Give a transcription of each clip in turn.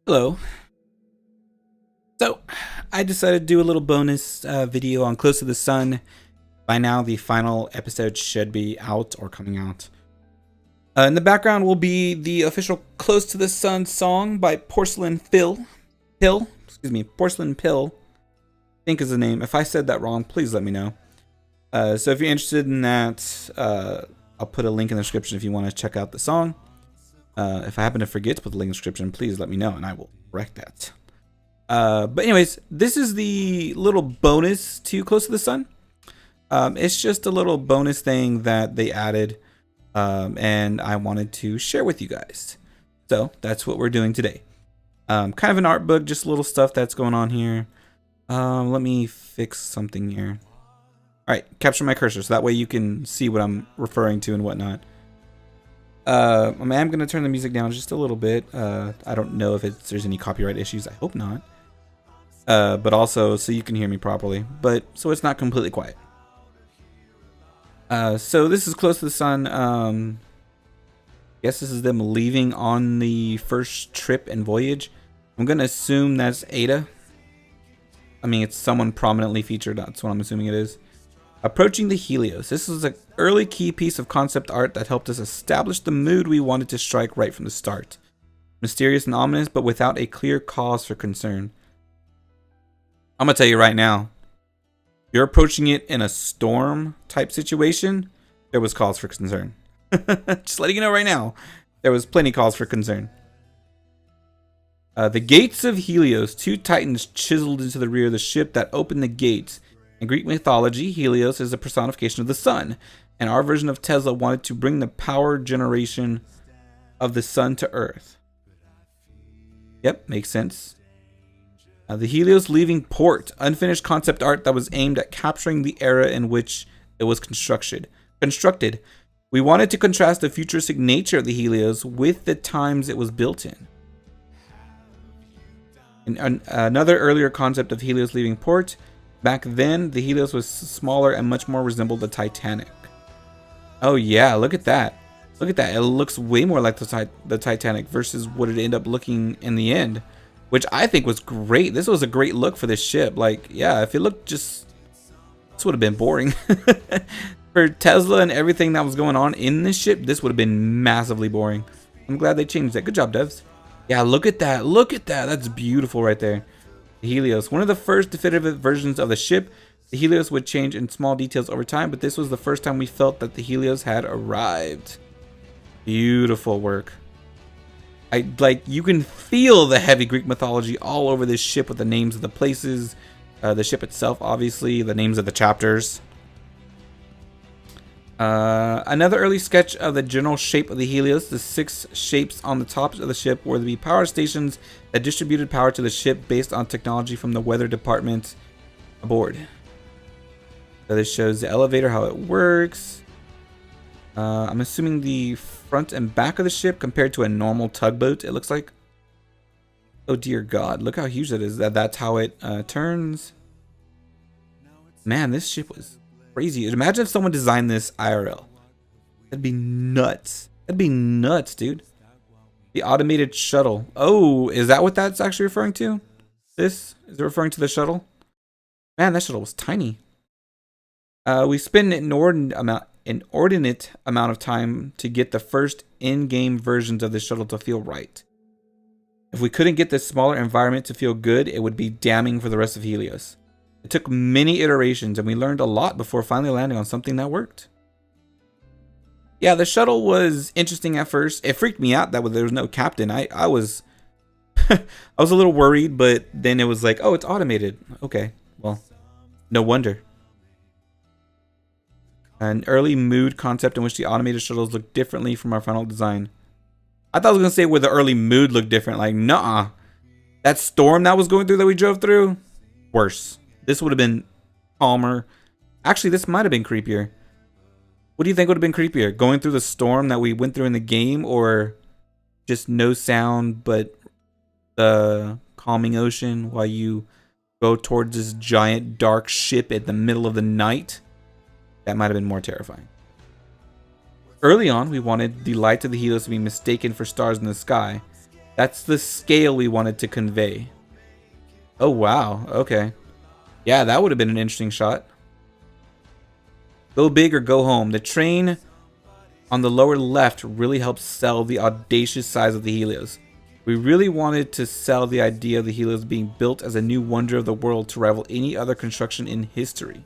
Hello. So, I decided to do a little bonus video on Close to the Sun. By now, the final episode should be out or coming out. In the background will be the official Close to the Sun song by Porcelain Porcelain Pill, I think is the name. If I said that wrong, please let me know. So if you're interested in that, I'll put a link in the description if you want to check out the song. If I happen to forget to put the link in the description, please let me know and I will correct that. But anyways, this is the little bonus to Close to the Sun. It's just a little bonus thing that they added, and I wanted to share with you guys. So that's what we're doing today. Kind of an art book, just little stuff that's going on here. Let me fix something here. Alright, capture my cursor so that way you can see what I'm referring to and whatnot. I am going to turn the music down just a little bit. I don't know if there's any copyright issues. I hope not. But also so you can hear me properly. But so it's not completely quiet. So this is Close to the Sun. I guess this is them leaving on the first trip and voyage. I'm going to assume that's Ada. I mean, it's someone prominently featured. That's what I'm assuming it is. Approaching the Helios. This is an early key piece of concept art that helped us establish the mood we wanted to strike right from the start. Mysterious and ominous, but without a clear cause for concern. I'm going to tell you right now, you're approaching it in a storm type situation, there was cause for concern. Just letting you know right now, there was plenty cause for concern. The gates of Helios, two titans chiseled into the rear of the ship that opened the gates. In Greek mythology, Helios is a personification of the sun, and our version of Tesla wanted to bring the power generation of the sun to Earth. Yep, makes sense. The Helios leaving port, unfinished concept art that was aimed at capturing the era in which it was constructed. We wanted to contrast the futuristic nature of the Helios with the times it was built in. Another earlier concept of Helios leaving port. Back then, the Helios was smaller and much more resembled the Titanic. Oh yeah, look at that. Look at that. It looks way more like the Titanic versus what it ended up looking in the end. Which I think was great. This was a great look for this ship. Like, yeah, if it looked just... This would have been boring. For Tesla and everything that was going on in this ship, this would have been massively boring. I'm glad they changed that. Good job, devs. Yeah, look at that. Look at that. That's beautiful right there. The Helios. One of the first definitive versions of the ship, the Helios would change in small details over time, but this was the first time we felt that the Helios had arrived. Beautiful work. You can feel the heavy Greek mythology all over this ship with the names of the places, the ship itself, obviously, the names of the chapters. Another early sketch of the general shape of the Helios. The 6 shapes on the tops of the ship were to be power stations that distributed power to the ship based on technology from the weather department aboard. So this shows the elevator, how it works. I'm assuming the front and back of the ship compared to a normal tugboat, it looks like. Oh dear God, look how huge that is. That's how it turns. Man, this ship was crazy. Imagine if someone designed this IRL. That'd be nuts. That'd be nuts, dude. The automated shuttle. Oh, is that what that's actually referring to? This? Is it referring to the shuttle? Man, that shuttle was tiny. We spent an inordinate amount of time to get the first in-game versions of the shuttle to feel right. If we couldn't get this smaller environment to feel good, it would be damning for the rest of Helios. It took many iterations, and we learned a lot before finally landing on something that worked. Yeah, the shuttle was interesting at first. It freaked me out that there was no captain. I was I was a little worried, but then it was like, oh, it's automated. Okay, well, no wonder. An early mood concept in which the automated shuttles look differently from our final design. I thought I was going to say where the early mood looked different. Like, nah. That storm that was going through that we drove through? Worse. This would have been calmer. Actually, this might have been creepier. What do you think would have been creepier? Going through the storm that we went through in the game, or just no sound but the calming ocean while you go towards this giant dark ship at the middle of the night? That might have been more terrifying. Early on, we wanted the lights of the Helios to be mistaken for stars in the sky. That's the scale we wanted to convey. Oh, wow. Okay. Yeah, that would have been an interesting shot. Go big or go home. The train on the lower left really helps sell the audacious size of the Helios. We really wanted to sell the idea of the Helios being built as a new wonder of the world to rival any other construction in history.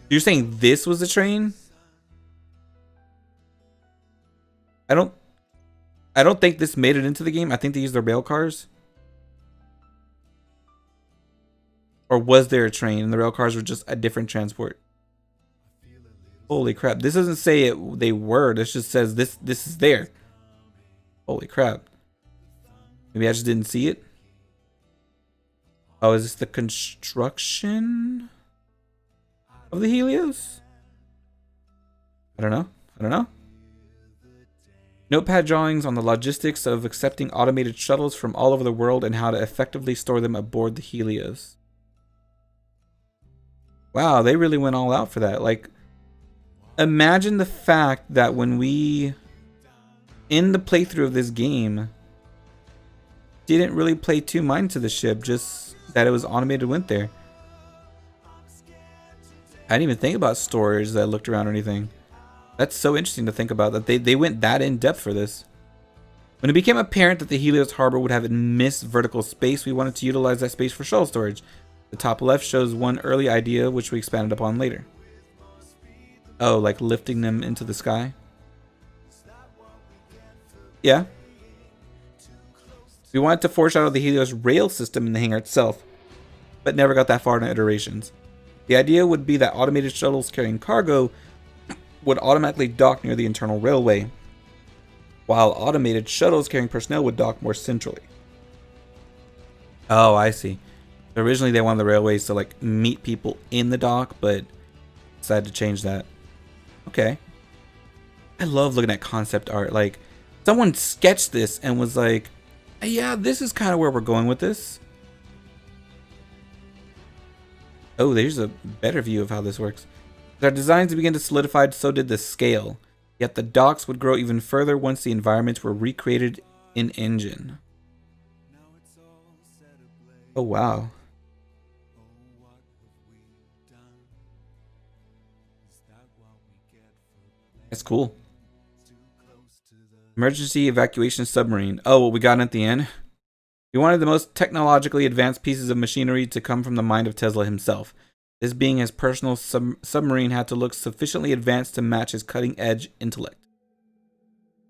You're saying this was the train? I don't think this made it into the game. I think they used their rail cars. Or was there a train and the rail cars were just a different transport? Holy crap. This doesn't say they were. This just says this is there. Holy crap. Maybe I just didn't see it. Oh, is this the construction of the Helios? I don't know. Notepad drawings on the logistics of accepting automated shuttles from all over the world and how to effectively store them aboard the Helios. Wow, they really went all out for that. Like, imagine the fact that when we, in the playthrough of this game, didn't really pay too mind to the ship, just that it was automated went there. I didn't even think about storage that I looked around or anything. That's so interesting to think about, that they went that in depth for this. When it became apparent that the Helios harbor would have immense vertical space, we wanted to utilize that space for shuttle storage. The top left shows one early idea, which we expanded upon later. Oh, like lifting them into the sky? Yeah. We wanted to foreshadow the Helios rail system in the hangar itself, but never got that far in iterations. The idea would be that automated shuttles carrying cargo would automatically dock near the internal railway, while automated shuttles carrying personnel would dock more centrally. Oh, I see. Originally they wanted the railways to like meet people in the dock, but decided to change that. Okay. I love looking at concept art. Like, someone sketched this and was like, yeah, this is kind of where we're going with this. Oh, there's a better view of how this works. As our designs began to solidify, so did the scale. Yet the docks would grow even further once the environments were recreated in engine. Oh, wow. That's cool. Emergency evacuation submarine. Oh, what we got at the end? We wanted the most technologically advanced pieces of machinery to come from the mind of Tesla himself. This being his personal submarine had to look sufficiently advanced to match his cutting-edge intellect.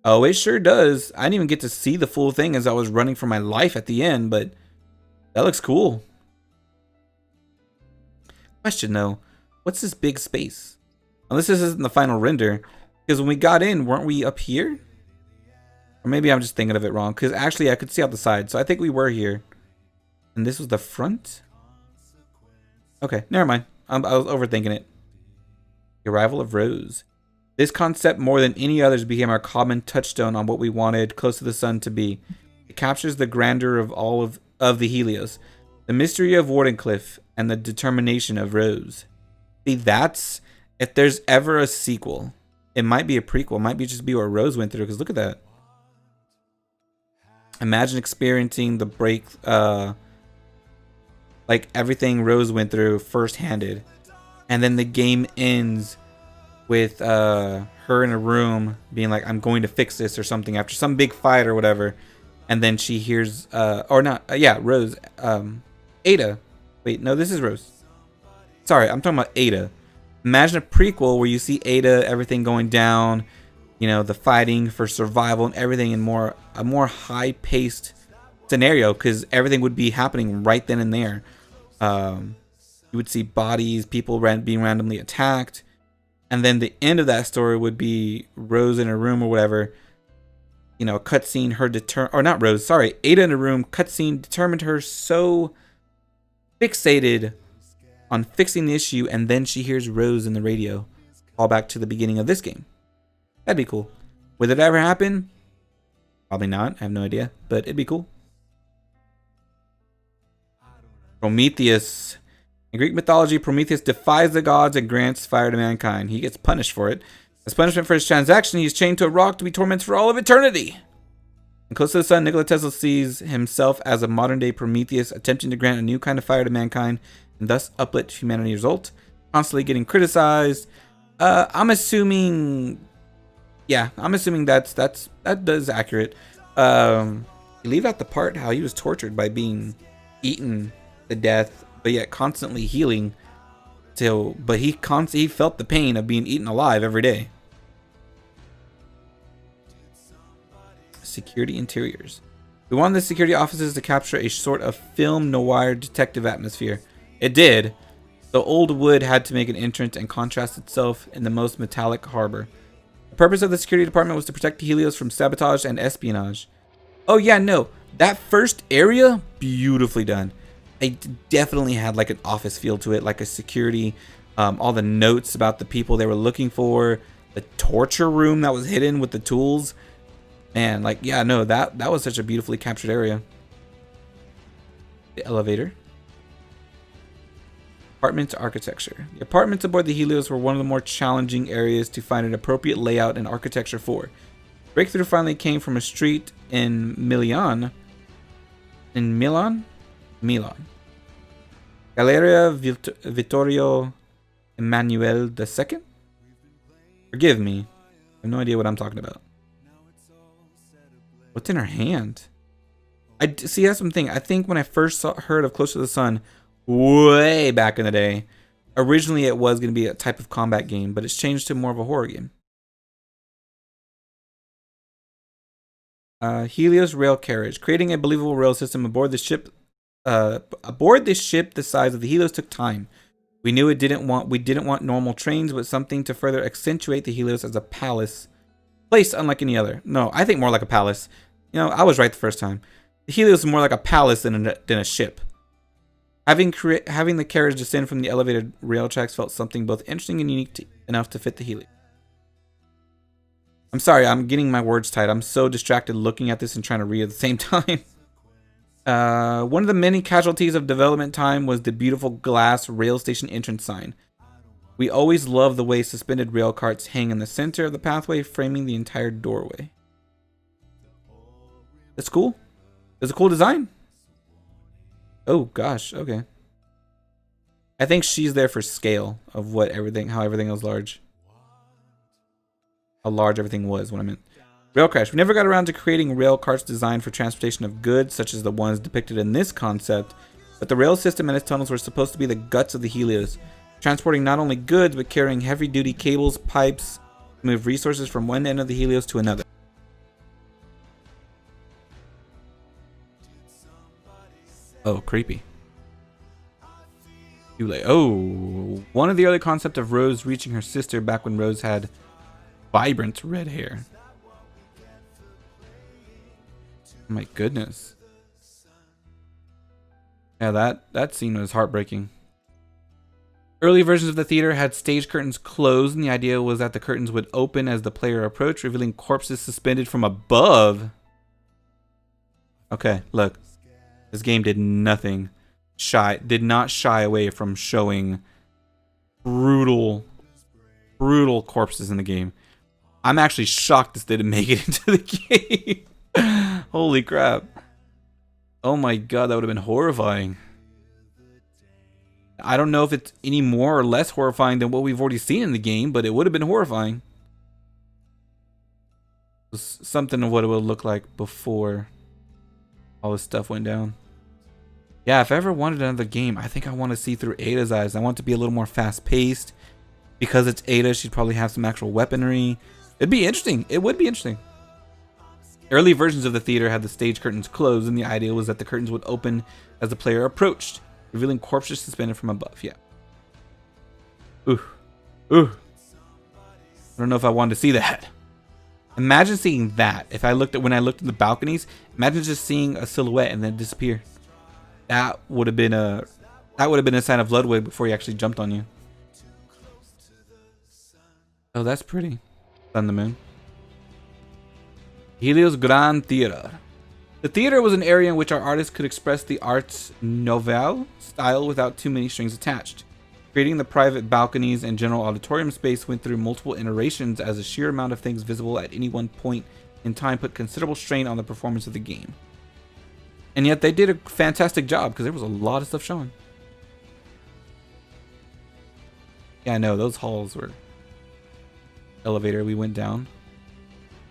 Oh, it sure does. I didn't even get to see the full thing as I was running for my life at the end, but that looks cool. Question though, what's this big space? Unless this isn't the final render, because when we got in, weren't we up here? Or maybe I'm just thinking of it wrong, because actually I could see out the side, so I think we were here. And this was the front? Okay, never mind. I was overthinking it. The arrival of Rose. This concept, more than any others, became our common touchstone on what we wanted Close to the Sun to be. It captures the grandeur of all of the Helios, the mystery of Wardenclyffe, and the determination of Rose. See, that's, if there's ever a sequel, it might be a prequel. It might be just be what Rose went through, because look at that. Imagine experiencing the break, like everything Rose went through first-handed, and then the game ends with her in a room being like, I'm going to fix this or something after some big fight or whatever, and then she hears or not, yeah, Rose, Ada, wait, no, this is Rose, sorry, I'm talking about Ada. Imagine a prequel where you see Ada, everything going down, you know, the fighting for survival and everything in a more high-paced scenario, because everything would be happening right then and there. You would see bodies, people being randomly attacked, and then the end of that story would be Rose in a room or whatever. You know, a cutscene, or not Rose, sorry, Ada in a room, cutscene determined her so fixated on fixing the issue, and then she hears Rose in the radio. All back to the beginning of this game. That'd be cool. Would it ever happen? Probably not. I have no idea, but it'd be cool. Prometheus. In Greek mythology, Prometheus defies the gods and grants fire to mankind. He gets punished for it. As punishment for his transaction, he is chained to a rock to be tormented for all of eternity. And close to the sun, Nikola Tesla sees himself as a modern-day Prometheus, attempting to grant a new kind of fire to mankind and thus uplift humanity. Result: constantly getting criticized. I'm assuming, yeah, I'm assuming that is accurate. You leave out the part how he was tortured by being eaten to death, but yet constantly healing. But he felt the pain of being eaten alive every day. Security interiors. We wanted the security offices to capture a sort of film noir detective atmosphere. It did. The old wood had to make an entrance and contrast itself in the most metallic harbor. The purpose of the security department was to protect the Helios from sabotage and espionage. Oh yeah, no. That first area, beautifully done. It definitely had like an office feel to it, like a security, all the notes about the people they were looking for, the torture room that was hidden with the tools. Man, like, yeah, no, that was such a beautifully captured area. The elevator. Apartment architecture. The apartments aboard the Helios were one of the more challenging areas to find an appropriate layout and architecture for. Breakthrough finally came from a street in Milan. Galleria Vittorio Emanuele II? Forgive me. I have no idea what I'm talking about. What's in her hand? See, that's something. I think when I first heard of Close to the Sun, way back in the day, originally it was going to be a type of combat game, but it's changed to more of a horror game. Helios rail carriage. Creating a believable rail system aboard the ship. The size of the Helios took time. We knew we didn't want normal trains, but something to further accentuate the Helios as a palace. Place unlike any other. No, I think more like a palace. You know, I was right the first time. The Helios is more like a palace than a ship. Having the carriage descend from the elevated rail tracks felt something both interesting and unique enough to fit the Helios. I'm sorry, I'm getting my words tight. I'm so distracted looking at this and trying to read at the same time. One of the many casualties of development time was the beautiful glass rail station entrance sign. We always love the way suspended rail carts hang in the center of the pathway, framing the entire doorway. That's cool. It's a cool design. Oh gosh, okay. I think she's there for scale of how everything was large. How large everything was, what I meant. Rail crash. We never got around to creating rail carts designed for transportation of goods, such as the ones depicted in this concept, but the rail system and its tunnels were supposed to be the guts of the Helios, transporting not only goods, but carrying heavy-duty cables, pipes, to move resources from one end of the Helios to another. Oh, creepy. Oh, one of the early concepts of Rose reaching her sister back when Rose had vibrant red hair. Oh my goodness. Yeah, that scene was heartbreaking. Early versions of the theater had stage curtains closed, and the idea was that the curtains would open as the player approached, revealing corpses suspended from above. Okay, look. This game did nothing. Did not shy away from showing brutal corpses in the game. I'm actually shocked this didn't make it into the game. Holy crap. Oh my god, that would have been horrifying. I don't know if it's any more or less horrifying than what we've already seen in the game, but it would have been horrifying. It was something of what it would look like before all this stuff went down. Yeah, if I ever wanted another game, I think I want to see through Ada's eyes. I want it to be a little more fast-paced. Because it's Ada, she'd probably have some actual weaponry. It'd be interesting. It would be interesting. Early versions of the theater had the stage curtains closed, and the idea was that the curtains would open as the player approached, revealing corpses suspended from above. Yeah. Ooh. Ooh. I don't know if I wanted to see that. Imagine seeing that. When I looked at the balconies, imagine just seeing a silhouette and then disappear. That would have been a sign of Ludwig before he actually jumped on you. Oh, that's pretty. On the moon. Helios Grand Theater. The theater was an area in which our artists could express the Art Nouveau style without too many strings attached. Creating the private balconies and general auditorium space went through multiple iterations as the sheer amount of things visible at any one point in time put considerable strain on the performance of the game. And yet they did a fantastic job because there was a lot of stuff showing. Yeah, I know, those halls were... Elevator, we went down.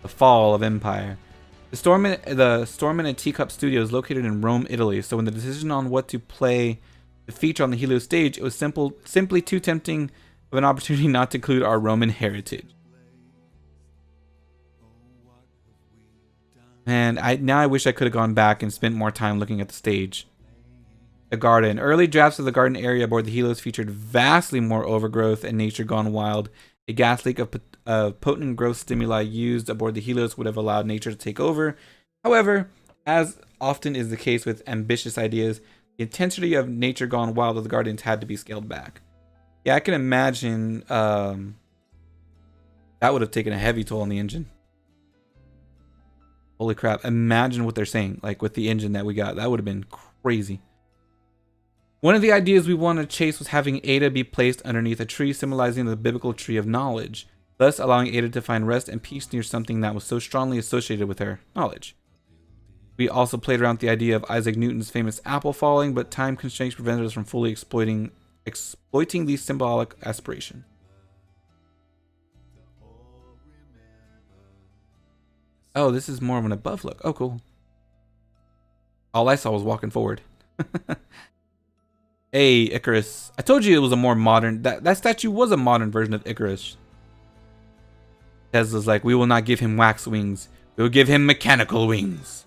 The fall of Empire. The Storm and Teacup Studio is located in Rome, Italy, so when the decision on what to play the feature on the Helios stage, it was simply too tempting of an opportunity not to include our Roman heritage. And now I wish I could have gone back and spent more time looking at the stage. The garden. Early drafts of the garden area aboard the Helios featured vastly more overgrowth and nature gone wild. A gas leak of potent growth stimuli used aboard the Helios would have allowed nature to take over. However, as often is the case with ambitious ideas, the intensity of nature gone wild of the gardens had to be scaled back. Yeah, I can imagine that would have taken a heavy toll on the engine. Holy crap, imagine what they're saying, like with the engine that we got. That would have been crazy. One of the ideas we wanted to chase was having Ada be placed underneath a tree symbolizing the biblical tree of knowledge, thus allowing Ada to find rest and peace near something that was so strongly associated with her, knowledge. We also played around with the idea of Isaac Newton's famous apple falling, but time constraints prevented us from fully exploiting these symbolic aspirations. Oh, this is more of an above look. Oh, cool. All I saw was walking forward. Hey, Icarus. I told you it was a more modern... That statue was a modern version of Icarus. Tesla's like, we will not give him wax wings. We will give him mechanical wings.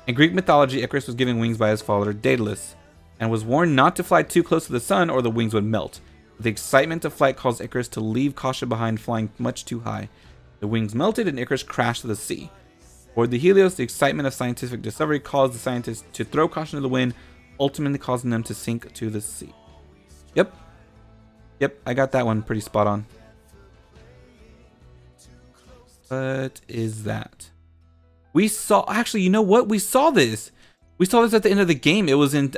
In Greek mythology, Icarus was given wings by his father, Daedalus, and was warned not to fly too close to the sun or the wings would melt. The excitement of flight caused Icarus to leave caution behind, flying much too high. The wings melted and Icarus crashed to the sea. Aboard the Helios, the excitement of scientific discovery caused the scientists to throw caution to the wind, ultimately causing them to sink to the sea. Yep, I got that one pretty spot on. What is that? We saw, actually, you know what? We saw this. We saw this at the end of the game. It was in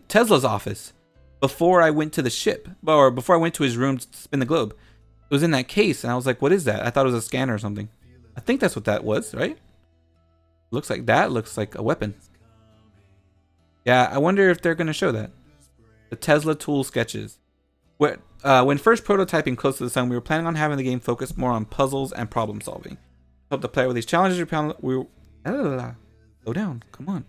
Tesla's office before I went to the ship, or before I went to his room to spin the globe. It was in that case, and I was like, what is that? I thought it was a scanner or something. I think that's what that was, right? Looks like that. Looks like a weapon. Yeah, I wonder if they're going to show that. The Tesla tool sketches. When first prototyping Close to the Sun, we were planning on having the game focus more on puzzles and problem solving. To help the player with these challenges, slow down, come on.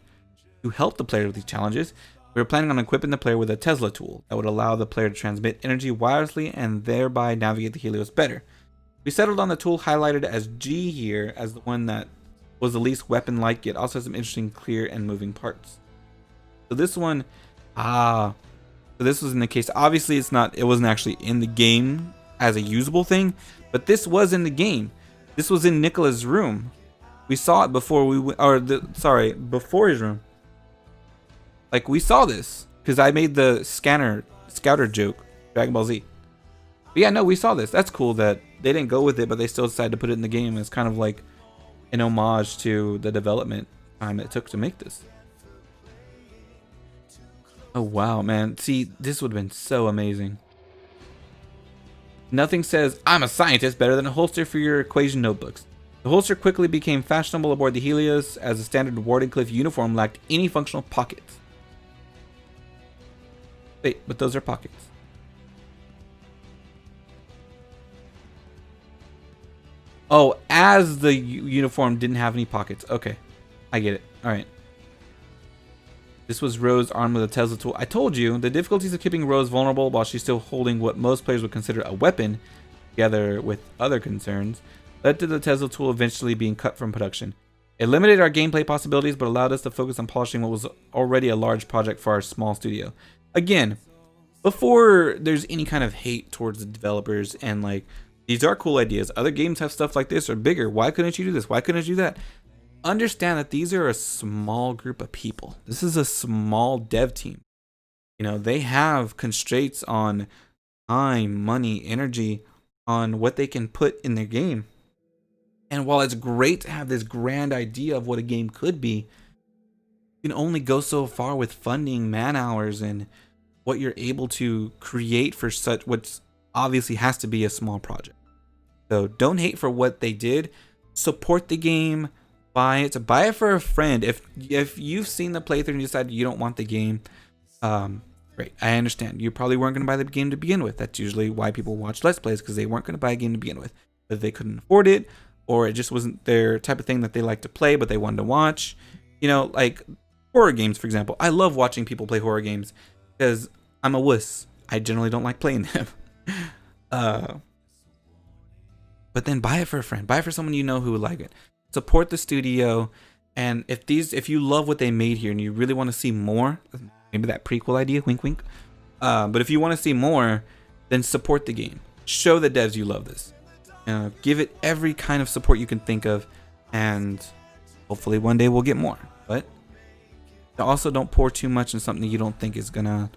To help the player with these challenges, we were planning on equipping the player with a Tesla tool that would allow the player to transmit energy wirelessly and thereby navigate the Helios better. We settled on the tool highlighted as G here as the one that was the least weapon-like, yet also has some interesting, clear, and moving parts. So this one, so this was in the case. Obviously, it wasn't actually in the game as a usable thing, but this was in the game. This was in Nicola's room. We saw it before we went, before his room. Like, we saw this because I made the scouter joke, Dragon Ball Z. But yeah, no, we saw this. That's cool that they didn't go with it, but they still decided to put it in the game. It's kind of like an homage to the development time it took to make this. Oh wow, man. See, this would have been so amazing. Nothing says, I'm a scientist, better than a holster for your equation notebooks. The holster quickly became fashionable aboard the Helios as the standard Wardenclyffe uniform lacked any functional pockets. Wait, but those are pockets. Oh, as the uniform didn't have any pockets. Okay, I get it. All right. This was Rose armed with a Tesla tool. I told you, the difficulties of keeping Rose vulnerable while she's still holding what most players would consider a weapon, together with other concerns, led to the Tesla tool eventually being cut from production. It limited our gameplay possibilities, but allowed us to focus on polishing what was already a large project for our small studio. Again, before there's any kind of hate towards the developers and like, these are cool ideas. Other games have stuff like this or bigger. Why couldn't you do this? Why couldn't you do that? Understand that these are a small group of people. This is a small dev team. You know, they have constraints on time, money, energy, on what they can put in their game. And while it's great to have this grand idea of what a game could be, you can only go so far with funding, man hours, and what you're able to create for such what obviously has to be a small project. So don't hate for what they did. support the game, buy it for a friend. If you've seen the playthrough and you decided you don't want the game, great, I understand. You probably weren't going to buy the game to begin with. That's usually why people watch Let's Plays, because they weren't going to buy a game to begin with. But they couldn't afford it, or it just wasn't their type of thing that they like to play, but they wanted to watch. You know, like horror games, for example. I love watching people play horror games because I'm a wuss. I generally don't like playing them. But then buy it for a friend. Buy it for someone you know who would like it. Support the studio. And if you love what they made here and you really want to see more, maybe that prequel idea, wink wink. But if you want to see more, then support the game. Show the devs you love this. Give it every kind of support you can think of, and hopefully one day we'll get more. But also don't pour too much in something you don't think is gonna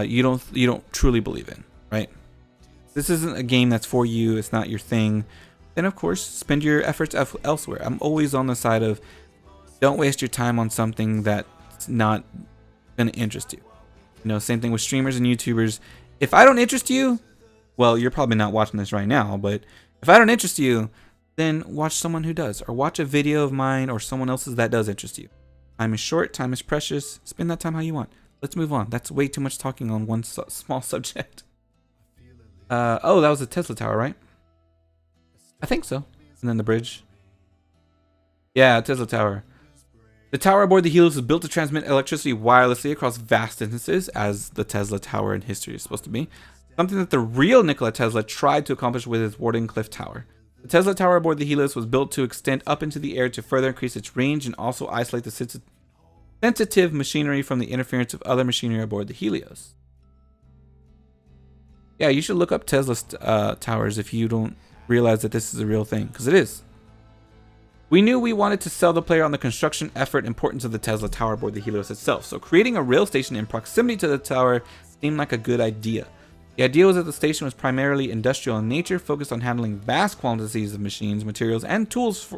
you don't truly believe in, right? This isn't a game that's for you. It's not your thing. Then of course spend your efforts elsewhere. I'm always on the side of don't waste your time on something that's not gonna interest you. You know, same thing with streamers and YouTubers. If I don't interest you, well, you're probably not watching this right now, but if I don't interest you, then watch someone who does, or watch a video of mine or someone else's that does interest you. Time is short, time is precious. Spend that time how you want. Let's move on. That's way too much talking on one small subject. Oh, that was the Tesla tower, right? I think so. And then the bridge. Yeah, Tesla tower. The tower aboard the Helios was built to transmit electricity wirelessly across vast distances, as the Tesla tower in history is supposed to be. Something that the real Nikola Tesla tried to accomplish with his Wardenclyffe tower. The Tesla tower aboard the Helios was built to extend up into the air to further increase its range and also isolate the sensitive machinery from the interference of other machinery aboard the Helios. Yeah, you should look up Tesla towers if you don't realize that this is a real thing, because it is. We knew we wanted to sell the player on the construction effort and importance of the Tesla tower aboard the Helios itself, so creating a rail station in proximity to the tower seemed like a good idea. The idea was that the station was primarily industrial in nature, focused on handling vast quantities of machines, materials, and tools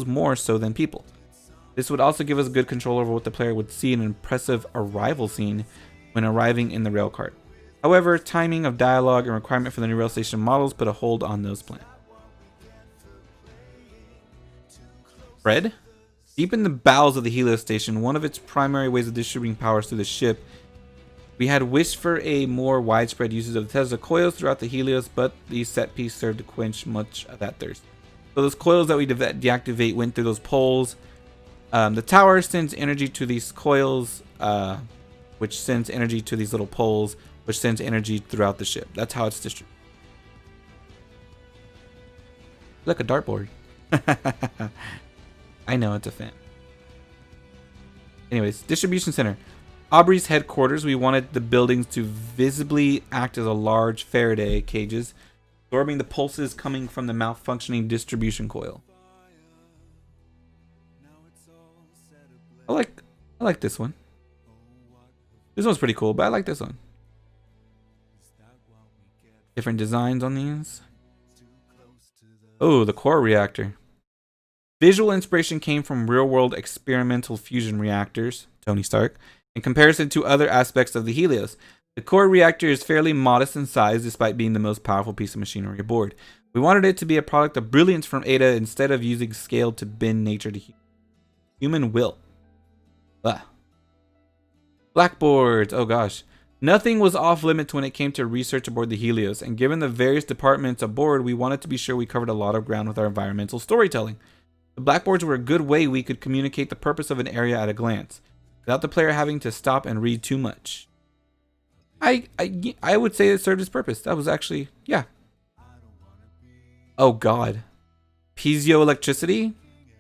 more so than people. This would also give us good control over what the player would see in an impressive arrival scene when arriving in the rail cart. However, timing of dialogue and requirement for the new rail station models put a hold on those plans. Fred? Deep in the bowels of the Helios station, one of its primary ways of distributing powers through the ship, we had wished for a more widespread usage of the Tesla coils throughout the Helios, but the set piece served to quench much of that thirst. So those coils that we deactivate went through those poles. The tower sends energy to these coils, which sends energy to these little poles, which sends energy throughout the ship. That's how it's distributed. Look, a dartboard. I know, it's a fan. Anyways, distribution center. Aubrey's headquarters, we wanted the buildings to visibly act as a large Faraday cages, absorbing the pulses coming from the malfunctioning distribution coil. I like this one. This one's pretty cool, but I like this one. Different designs on these. Oh, the core reactor. Visual inspiration came from real-world experimental fusion reactors, Tony Stark, in comparison to other aspects of the Helios. The core reactor is fairly modest in size despite being the most powerful piece of machinery aboard. We wanted it to be a product of brilliance from Ada instead of using scale to bend nature to human will. Blackboards, oh gosh. Nothing was off limits when it came to research aboard the Helios, and given the various departments aboard, we wanted to be sure we covered a lot of ground with our environmental storytelling. The blackboards were a good way we could communicate the purpose of an area at a glance, without the player having to stop and read too much. I would say it served its purpose. That was actually, yeah. Oh god. Piezoelectricity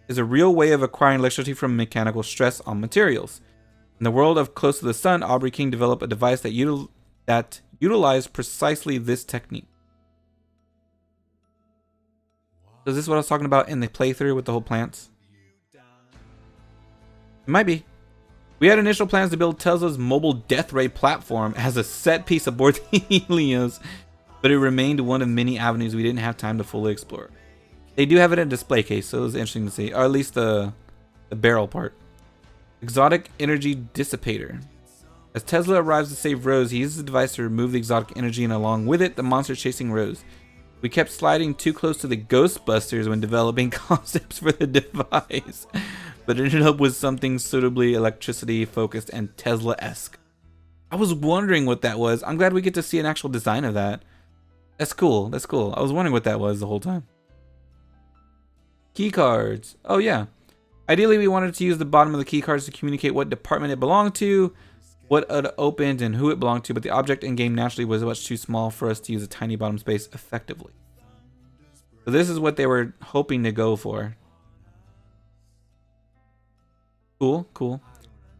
is a real way of acquiring electricity from mechanical stress on materials. In the world of Close to the Sun, Aubrey King developed a device that utilized precisely this technique. So is this what I was talking about in the playthrough with the whole plants? It might be. We had initial plans to build Tesla's mobile death ray platform as a set piece aboard the Helios, but it remained one of many avenues we didn't have time to fully explore. They do have it in a display case, so it was interesting to see, or at least the barrel part. Exotic energy dissipator. As Tesla arrives to save Rose, he uses the device to remove the exotic energy, and along with it, the monster chasing Rose. We kept sliding too close to the Ghostbusters when developing concepts for the device, but it ended up with something suitably electricity-focused and Tesla-esque. I was wondering what that was. I'm glad we get to see an actual design of that. That's cool. That's cool. I was wondering what that was the whole time. Key cards. Oh, yeah. Ideally, we wanted to use the bottom of the key cards to communicate what department it belonged to, what it opened, and who it belonged to, but the object in-game naturally was much too small for us to use a tiny bottom space effectively. So this is what they were hoping to go for. Cool, cool.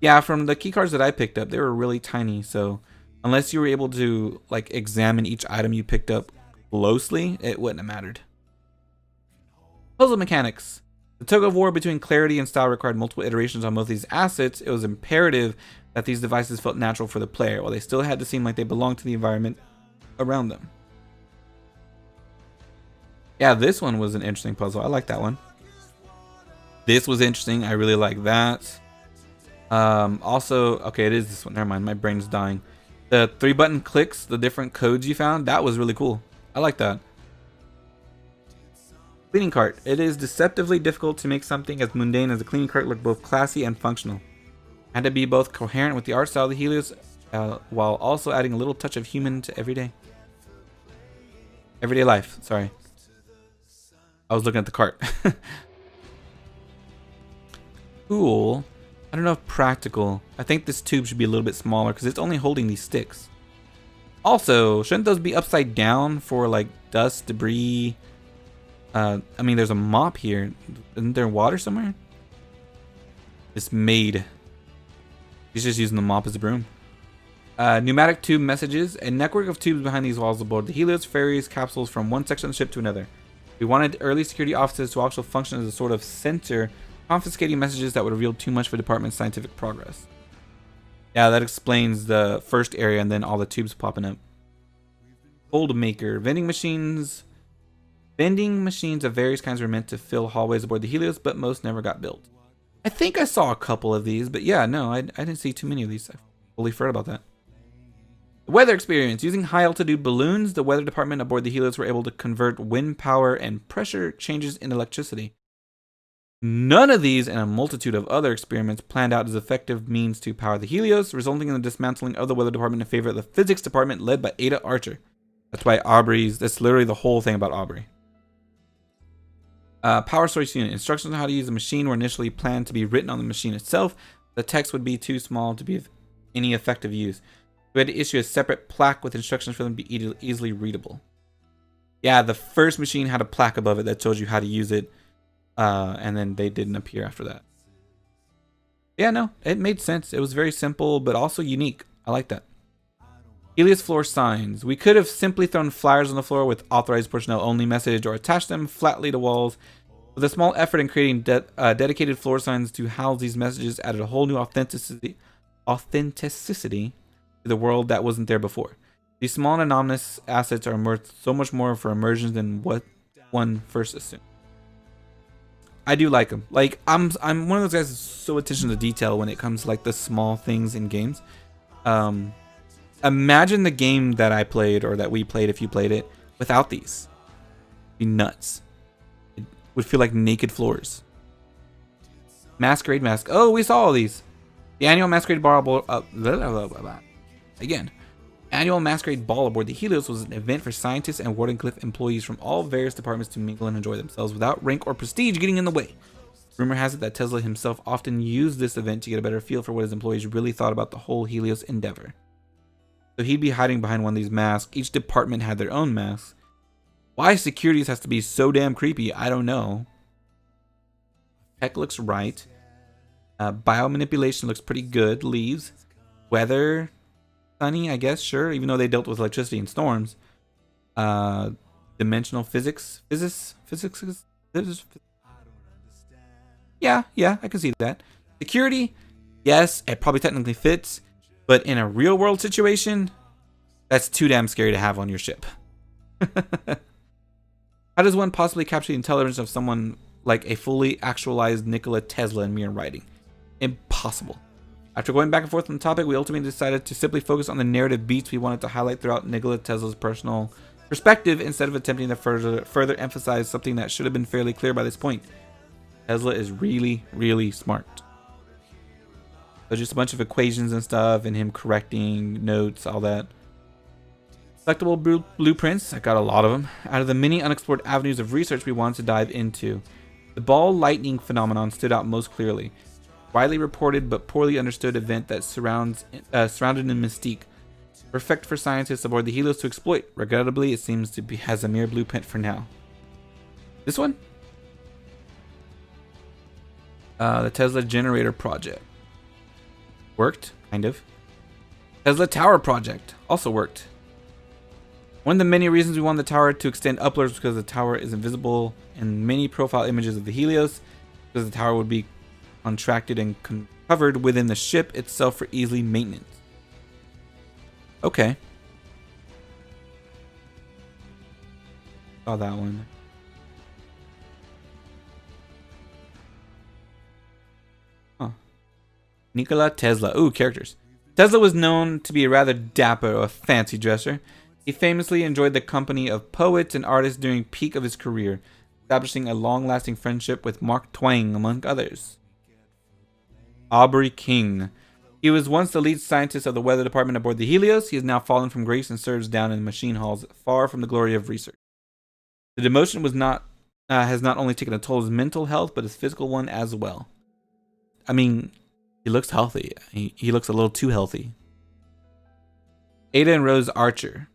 Yeah, from the key cards that I picked up, they were really tiny, so unless you were able to like examine each item you picked up closely, it wouldn't have mattered. Puzzle mechanics. The tug of war between clarity and style required multiple iterations on both these assets. It was imperative that these devices felt natural for the player, while they still had to seem like they belonged to the environment around them. Yeah, this one was an interesting puzzle. I like that one. This was interesting. I really like that. Also, okay, it is this one. Never mind, my brain's dying. The 3-button clicks, the different codes you found, that was really cool. I like that. Cleaning cart. It is deceptively difficult to make something as mundane as a cleaning cart look both classy and functional. Had to be both coherent with the art style of the Helios, while also adding a little touch of human to everyday life. Sorry, I was looking at the cart. Cool. I don't know if practical. I think this tube should be a little bit smaller because it's only holding these sticks. Also, shouldn't those be upside down for like dust, debris? I mean, there's a mop here. Isn't there water somewhere? It's made. He's just using the mop as a broom. Pneumatic tube messages. A network of tubes behind these walls aboard the Helios ferries capsules from one section of the ship to another. We wanted early security officers to also function as a sort of censor, confiscating messages that would reveal too much for the department's scientific progress. Yeah, that explains the first area and then all the tubes popping up. Cold maker. Vending machines. Vending machines of various kinds were meant to fill hallways aboard the Helios, but most never got built. I think I saw a couple of these, but yeah, no, I didn't see too many of these. I fully forgot about that. The weather experience. Using high-altitude balloons, the weather department aboard the Helios were able to convert wind power and pressure changes into electricity. None of these and a multitude of other experiments planned out as effective means to power the Helios, resulting in the dismantling of the weather department in favor of the physics department led by Ada Archer. That's why that's literally the whole thing about Aubrey. Power source unit. Instructions on how to use the machine were initially planned to be written on the machine itself. The text would be too small to be of any effective use. We had to issue a separate plaque with instructions for them to be easily readable. Yeah, the first machine had a plaque above it that told you how to use it, and then they didn't appear after that. Yeah, no, it made sense. It was very simple, but also unique. I like that. Helios floor signs. We could have simply thrown flyers on the floor with authorized personnel only message or attached them flatly to walls. With a small effort in creating dedicated floor signs to house these messages added a whole new authenticity to the world that wasn't there before. These small and anonymous assets are worth so much more for immersion than what one first assumed. I do like them. Like I'm one of those guys who's so attention to detail when it comes to like the small things in games. Imagine the game that I played or that we played if you played it without these. It'd be nuts. It would feel like naked floors. Masquerade mask. Oh, we saw all these. The annual Masquerade Ball Annual Masquerade Ball aboard the Helios was an event for scientists and Wardenclyffe employees from all various departments to mingle and enjoy themselves without rank or prestige getting in the way. Rumor has it that Tesla himself often used this event to get a better feel for what his employees really thought about the whole Helios endeavor. So he'd be hiding behind one of these masks. Each department had their own masks. Why securities has to be so damn creepy, I don't know. Tech looks right. Biomanipulation looks pretty good. Leaves. Weather. Sunny, I guess, sure. Even though they dealt with electricity and storms. Dimensional physics. Physics. Yeah, I can see that. Security. Yes, it probably technically fits. But in a real world situation, that's too damn scary to have on your ship. How does one possibly capture the intelligence of someone like a fully actualized Nikola Tesla in mere writing? Impossible. After going back and forth on the topic, we ultimately decided to simply focus on the narrative beats we wanted to highlight throughout Nikola Tesla's personal perspective instead of attempting to further emphasize something that should have been fairly clear by this point. Tesla is really, really smart. So just a bunch of equations and stuff, and him correcting notes, all that. Collectible blueprints, I got a lot of them. Out of the many unexplored avenues of research we wanted to dive into, the ball lightning phenomenon stood out most clearly. Widely reported but poorly understood event that surrounded in mystique. Perfect for scientists aboard the Helios to exploit. Regrettably, it seems to be has a mere blueprint for now. This one? The Tesla generator project. Worked, kind of. Tesla tower project. Also worked. One of the many reasons we wanted the tower to extend upwards was because the tower is invisible in many profile images of the Helios, because the tower would be contracted and covered within the ship itself for easy maintenance. Okay. Saw that one. Huh. Nikola Tesla. Ooh, characters. Tesla was known to be a rather dapper or fancy dresser. He famously enjoyed the company of poets and artists during the peak of his career, establishing a long-lasting friendship with Mark Twain, among others. Aubrey King. He was once the lead scientist of the weather department aboard the Helios. He has now fallen from grace and serves down in machine halls, far from the glory of research. The demotion has not only taken a toll of his mental health, but his physical one as well. I mean, he looks healthy. He looks a little too healthy. Ada and Rose Archer.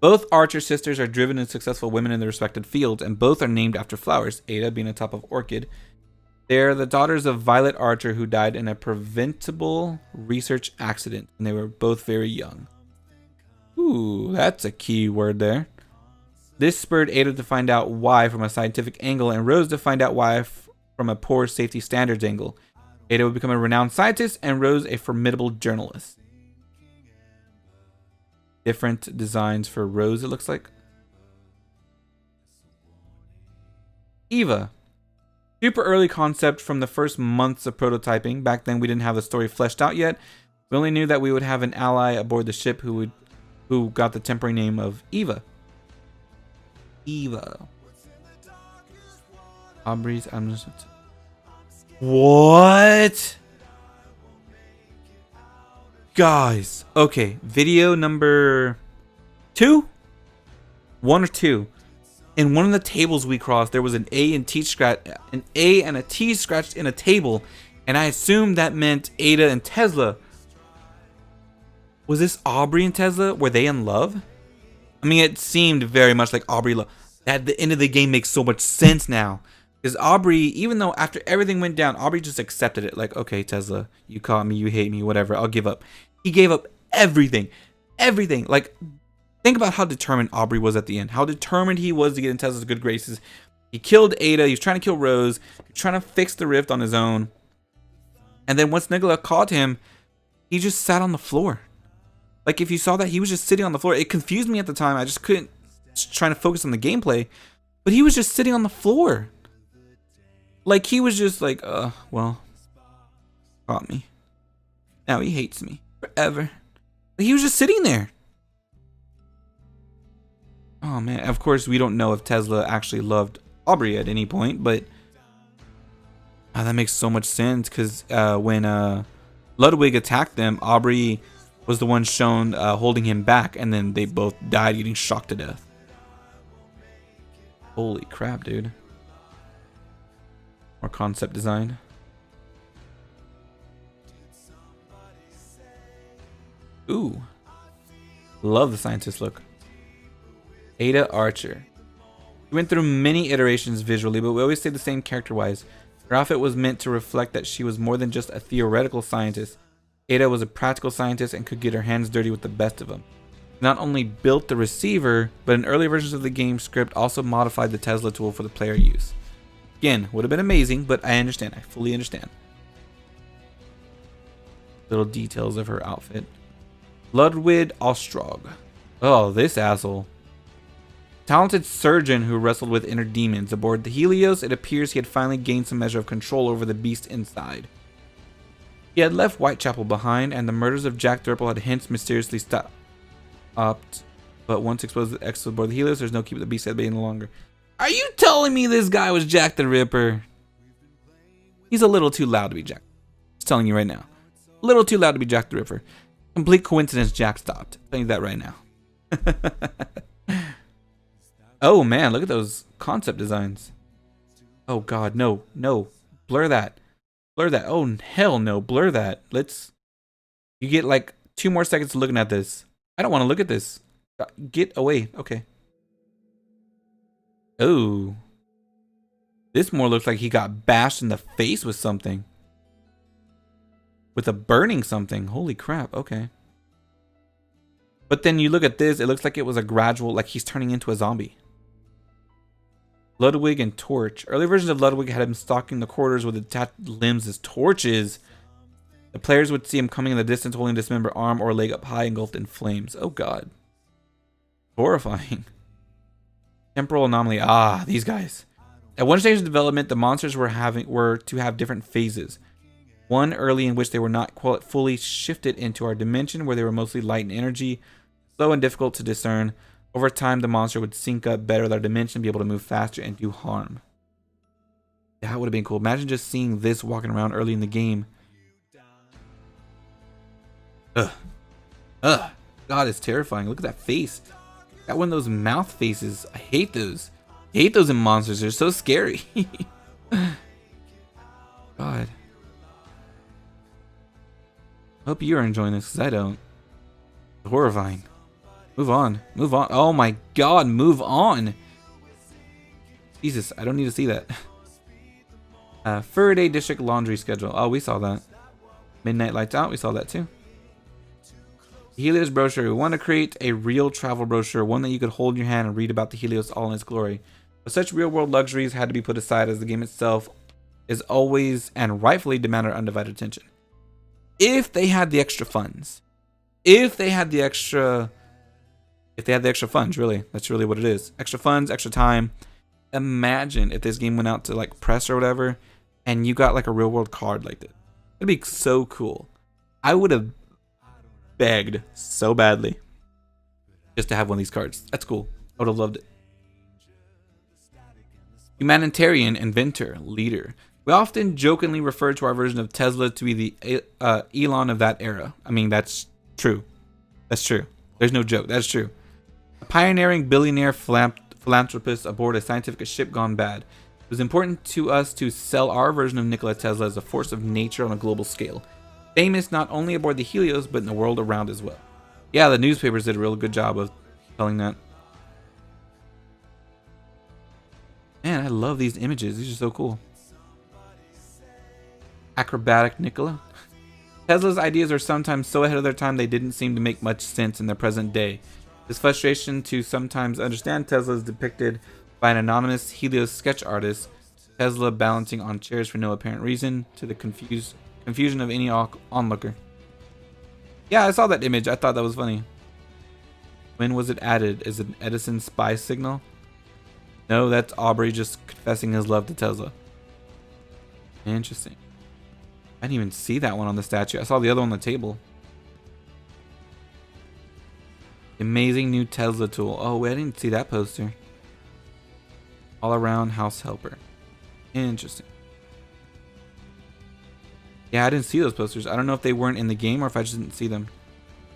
Both Archer sisters are driven and successful women in their respective fields, and both are named after flowers, Ada being a type of orchid. They are the daughters of Violet Archer, who died in a preventable research accident, and they were both very young. Ooh, that's a key word there. This spurred Ada to find out why from a scientific angle, and Rose to find out why from a poor safety standards angle. Ada would become a renowned scientist, and Rose a formidable journalist. Different designs for Rose, it looks like. Eva. Super early concept from the first months of prototyping. Back then we didn't have the story fleshed out yet. We only knew that we would have an ally aboard the ship who got the temporary name of Eva. Eva. Aubrey's What? Guys, okay, video number 2? 1 or 2. In one of the tables we crossed, there was an A and a T scratched in a table, and I assumed that meant Ada and Tesla. Was this Aubrey and Tesla? Were they in love? I mean, it seemed very much like Aubrey love. At the end of the game makes so much sense now. Because Aubrey, even though after everything went down, Aubrey just accepted it. Like, okay, Tesla, you caught me, you hate me, whatever, I'll give up. He gave up everything. Everything. Like, think about how determined Aubrey was at the end. How determined he was to get in Tesla's good graces. He killed Ada. He was trying to kill Rose. He was trying to fix the rift on his own. And then once Nikola caught him, he just sat on the floor. Like, if you saw that, he was just sitting on the floor. It confused me at the time. I just couldn't, trying to focus on the gameplay. But he was just sitting on the floor. Like, he was just like, well, caught me. Now he hates me forever. Like, he was just sitting there. Oh, man. Of course, we don't know if Tesla actually loved Aubrey at any point, but that makes so much sense, because when Ludwig attacked them, Aubrey was the one shown holding him back, and then they both died getting shocked to death. Holy crap, dude. More concept design. Ooh. Love the scientist look. Ada Archer. We went through many iterations visually, but we always stayed the same character-wise. Her outfit was meant to reflect that she was more than just a theoretical scientist. Ada was a practical scientist and could get her hands dirty with the best of them. Not only built the receiver, but in early versions of the game script also modified the Tesla tool for the player use. Again, would have been amazing, but I understand. I fully understand. Little details of her outfit. Ludwig OSTROG. Oh, this asshole. Talented surgeon who wrestled with inner demons. Aboard the Helios, it appears he had finally gained some measure of control over the beast inside. He had left Whitechapel behind, and the murders of Jack Thurple had hence mysteriously stopped. But once exposed to X aboard the Helios, there's no keeping the beast at bay any longer. Are you telling me this guy was Jack the Ripper? He's a little too loud to be Jack. Just telling you right now. A little too loud to be Jack the Ripper. Complete coincidence Jack stopped. I'm telling you that right now. Oh man, look at those concept designs. Oh god, no, no. Blur that. Blur that. Oh hell no, blur that. You get like 2 more seconds looking at this. I don't want to look at this. Get away. Okay. Oh. This more looks like he got bashed in the face with something. With a burning something. Holy crap. Okay. But then you look at this, it looks like it was a gradual, like he's turning into a zombie. Ludwig and Torch. Early versions of Ludwig had him stalking the corridors with attached limbs as torches. The players would see him coming in the distance, holding a dismembered arm or leg up high, engulfed in flames. Oh god. Horrifying. Temporal anomaly. Ah, these guys. At one stage of development, the monsters were to have different phases. One early in which they were not fully shifted into our dimension, where they were mostly light and energy, slow and difficult to discern. Over time, the monster would sync up better with our dimension, be able to move faster and do harm. That would have been cool. Imagine just seeing this walking around early in the game. Ugh. Ugh. God, it's terrifying. Look at that face. Got one of those mouth faces. I hate those. I hate those in monsters. They're so scary. God. Hope you're enjoying this, because I don't. Horrifying. Move on. Move on. Oh my god, move on. Jesus, I don't need to see that. Faraday District laundry schedule. Oh, we saw that. Midnight Lights Out, we saw that too. Helios brochure. We want to create a real travel brochure, one that you could hold in your hand and read about the Helios all in its glory. But such real world luxuries had to be put aside, as the game itself is always and rightfully demanded our undivided attention. If they had the extra funds. If they had the extra funds, really. That's really what it is. Extra funds, extra time. Imagine if this game went out to like press or whatever, and you got like a real world card like this. It'd be so cool. I would have begged so badly just to have one of these cards. That's cool. I would have loved it. Humanitarian inventor, leader. We often jokingly refer to our version of Tesla to be the Elon of that era. I mean, that's true. That's true. There's no joke. That's true. A pioneering billionaire philanthropist aboard a scientific ship gone bad. It was important to us to sell our version of Nikola Tesla as a force of nature on a global scale. Famous not only aboard the Helios, but in the world around as well. Yeah, the newspapers did a real good job of telling that. Man, I love these images. These are so cool. Acrobatic Nikola. Tesla's ideas are sometimes so ahead of their time they didn't seem to make much sense in their present day. This frustration to sometimes understand Tesla is depicted by an anonymous Helios sketch artist, Tesla balancing on chairs for no apparent reason, to the confusion of any onlooker. Yeah, I saw that image. I thought that was funny. When was it added? Is it an Edison spy signal? No, that's Aubrey just confessing his love to Tesla. Interesting. I didn't even see that one on the statue. I saw the other one on the table. Amazing new Tesla tool. Oh, wait, I didn't see that poster. All around house helper. Interesting. Yeah, I didn't see those posters. I don't know if they weren't in the game or if I just didn't see them.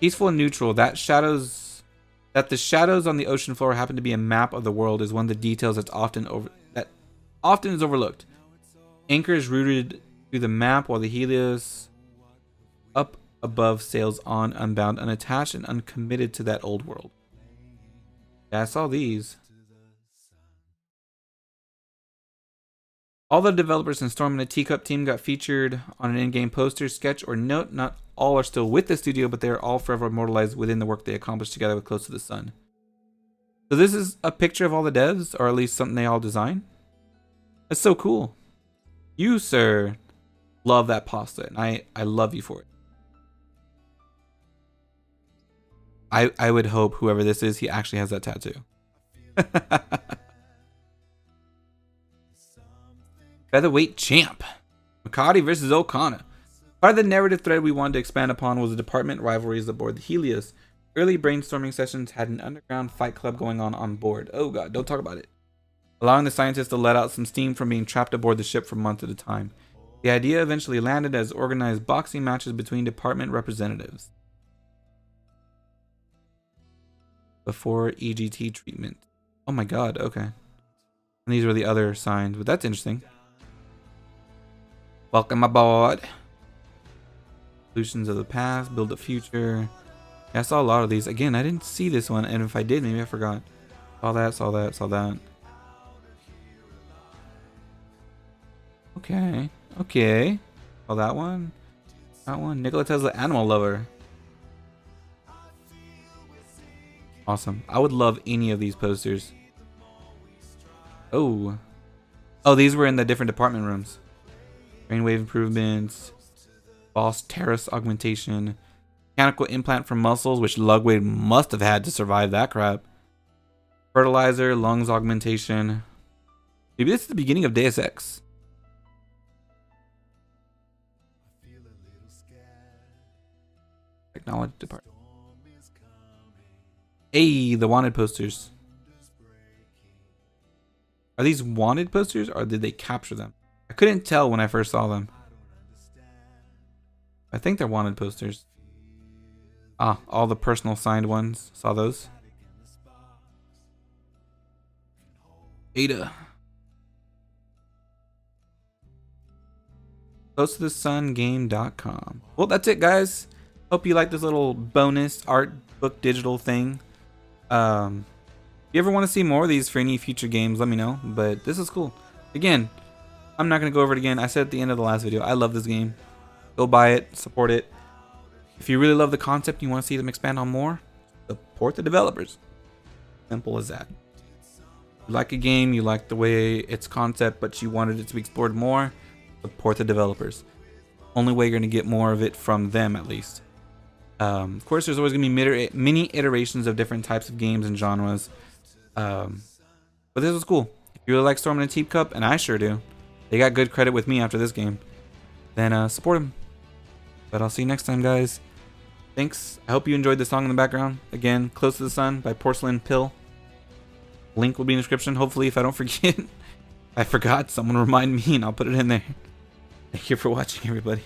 Peaceful and neutral. That the shadows on the ocean floor happen to be a map of the world is one of the details that often is overlooked. Anchor is rooted to the map while the Helios up above sails on, unbound, unattached, and uncommitted to that old world. Yeah, I saw these. All the developers in Storm and the Teacup team got featured on an in-game poster, sketch, or note. Not all are still with the studio, but they are all forever immortalized within the work they accomplished together with Close to the Sun. So this is a picture of all the devs, or at least something they all design. That's so cool. You, sir, love that pasta, and I love you for it. I would hope whoever this is, he actually has that tattoo. Featherweight champ. Makati versus O'Connor. Part of the narrative thread we wanted to expand upon was the department rivalries aboard the Helios. Early brainstorming sessions had an underground fight club going on board. Oh god, don't talk about it. Allowing the scientists to let out some steam from being trapped aboard the ship for months at a time. The idea eventually landed as organized boxing matches between department representatives. Before EGT treatment. Oh my god, okay. And these were the other signs, but that's interesting. Welcome aboard. Solutions of the past, build a future. Yeah, I saw a lot of these. Again, I didn't see this one, and if I did, maybe I forgot. Saw that, saw that, saw that. Okay, okay. Saw that one. That one. Nikola Tesla, animal lover. Awesome. I would love any of these posters. Oh. Oh, these were in the different department rooms. Brainwave improvements. Boss terrace augmentation. Mechanical implant for muscles, which Ludwig must have had to survive that crap. Fertilizer, lungs augmentation. Maybe this is the beginning of Deus Ex. Technology department. Hey, the wanted posters. Are these wanted posters or did they capture them? I couldn't tell when I first saw them. I think they're wanted posters. Ah, all the personal signed ones. Saw those. Ada. CloseToTheSunGame.com. Well, that's it, guys. Hope you like this little bonus art book digital thing. If you ever want to see more of these for any future games, let me know. But this is cool. Again, I'm not going to go over it again. I said at the end of the last video, I love this game. Go buy it, support it. If you really love the concept and you want to see them expand on more, support the developers. Simple as that. You like a game, you like the way its concept, but you wanted it to be explored more, support the developers. Only way you're going to get more of it from them, at least. Of course, there's always going to be mini iterations of different types of games and genres. But this was cool. If you really like Storm and a Teacup, and I sure do, they got good credit with me after this game, then support them. But I'll see you next time, guys. Thanks. I hope you enjoyed the song in the background. Again, Close to the Sun by Porcelain Pill. Link will be in the description, hopefully, if I don't forget. I forgot, someone remind me and I'll put it in there. Thank you for watching, everybody.